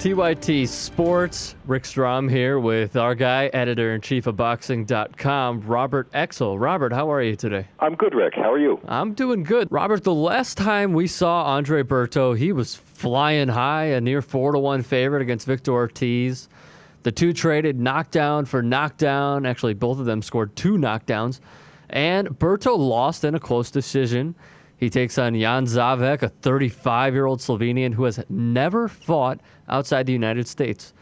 TYT Sports, Rick Strom here with our guy, editor-in-chief of boxing.com, Robert Exel. Robert, how are you today? I'm good, Rick. How are you? I'm doing good. Robert, the last time we saw Andre Berto, he was flying high, a near 4-1 favorite against Victor Ortiz. The two traded knockdown for knockdown. Actually, both of them scored 2 knockdowns. And Berto lost in a close decision. He takes on Jan Zaveck, a 35-year-old Slovenian who has never fought outside the United States.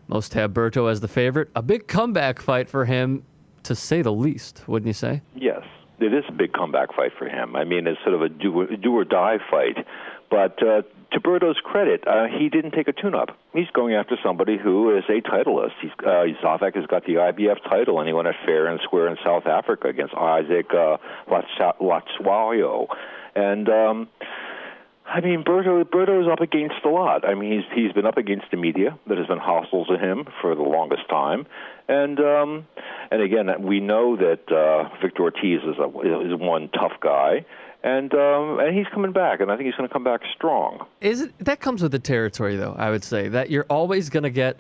Most have Berto as the favorite. A big comeback fight for him, to say the least, wouldn't you say? Yes, it is a big comeback fight for him. I mean, it's sort of a do-or-die fight. But to Berto's credit, he didn't take a tune-up. He's going after somebody who is a titleist. Zavec has got the IBF title, and he went at fair and square in South Africa against Isaac Latswayo. And I mean, Berto's up against a lot. I mean, he's been up against the media that has been hostile to him for the longest time, and again, we know that Victor Ortiz is one tough guy, and he's coming back, and I think he's going to come back strong. That comes with the territory, though? I would say that you're always going to get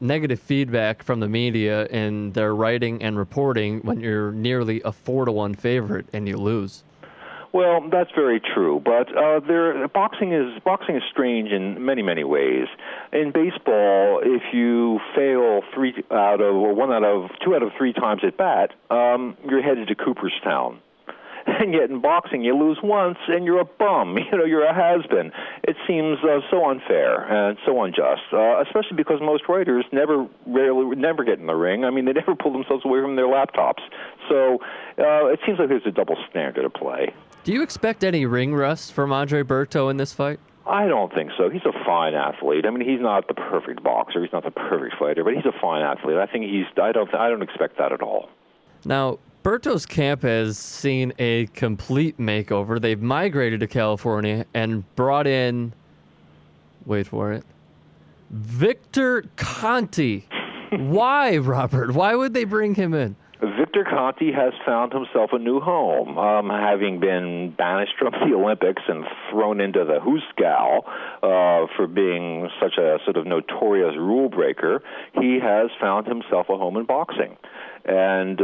negative feedback from the media in their writing and reporting when you're nearly a 4-1 favorite and you lose. Well, that's very true, but boxing is strange in many, many ways. In baseball, if you fail 2 out of 3 times at bat, you're headed to Cooperstown. And yet in boxing, you lose once and you're a bum. You're a has-been. It seems so unfair and so unjust, especially because most writers never get in the ring. I mean, they never pull themselves away from their laptops. So it seems like there's a double standard at play. Do you expect any ring rust from Andre Berto in this fight? I don't think so. He's a fine athlete. I mean, he's not the perfect boxer. He's not the perfect fighter, but he's a fine athlete. I don't expect that at all. Now, Berto's camp has seen a complete makeover. They've migrated to California and brought in, wait for it, Victor Conti. Why, Robert? Why would they bring him in? Victor Conti has found himself a new home, having been banished from the Olympics and thrown into the Hooskow for being such a sort of notorious rule breaker. He has found himself a home in boxing. And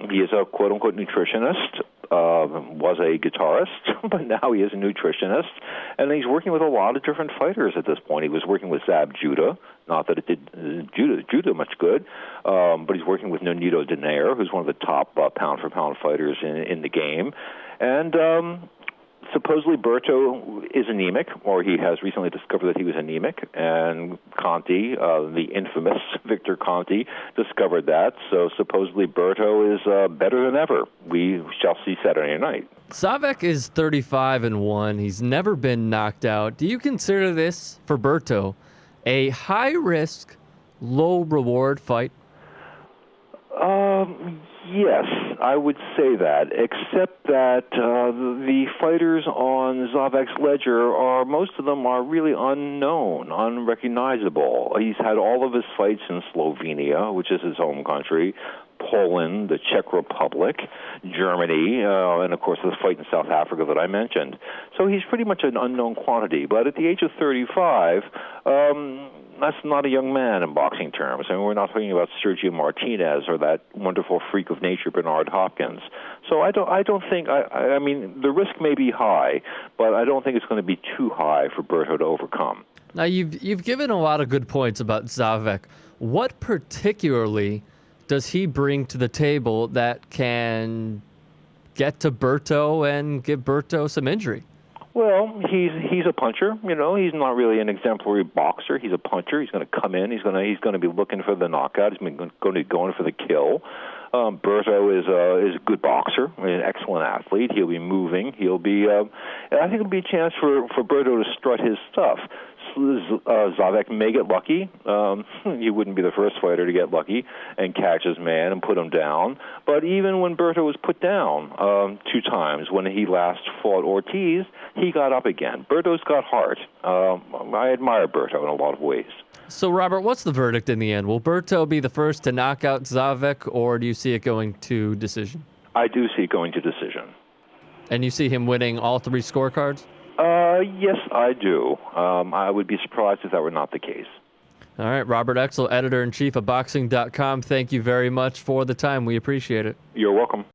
he is a quote-unquote nutritionist, was a guitarist, but now he is a nutritionist. And he's working with a lot of different fighters at this point. He was working with Zab Judah, not that it did Judah much good, but he's working with Nonito Donaire, who's one of the top pound-for-pound fighters in the game. And supposedly Berto is anemic, or he has recently discovered that he was anemic, and Conti, the infamous Victor Conti, discovered that. So supposedly Berto is better than ever. We shall see Saturday night. Zavec is 35-1. He's never been knocked out. Do you consider this, for Berto, a high-risk, low-reward fight? Yes, I would say that, except that the fighters on Zavec's ledger most of them are really unknown, unrecognizable. He's had all of his fights in Slovenia, which is his home country, Poland, the Czech Republic, Germany, and of course the fight in South Africa that I mentioned. So he's pretty much an unknown quantity. But at the age of 35, that's not a young man in boxing terms. I mean, we're not talking about Sergio Martinez or that wonderful freak of nature Bernard Hopkins. So I don't think. I mean, the risk may be high, but I don't think it's going to be too high for Berto to overcome. Now you've given a lot of good points about Zavec. What particularly does he bring to the table that can get to Berto and give Berto some injury? Well, he's a puncher. He's not really an exemplary boxer. He's a puncher. He's going to come in. He's going to be looking for the knockout. He's going to be going for the kill. Berto is a good boxer, an excellent athlete. He'll be moving. He'll be. I think it'll be a chance for Berto to strut his stuff. Zavec may get lucky. He wouldn't be the first fighter to get lucky and catch his man and put him down. But even when Berto was put down 2 times, when he last fought Ortiz, he got up again. Berto's got heart. I admire Berto in a lot of ways. So, Robert, what's the verdict in the end? Will Berto be the first to knock out Zavec, or do you see it going to decision? I do see it going to decision. And you see him winning all 3 scorecards? Yes, I do. I would be surprised if that were not the case. All right, Robert Exel, editor-in-chief of Boxing.com. Thank you very much for the time. We appreciate it. You're welcome.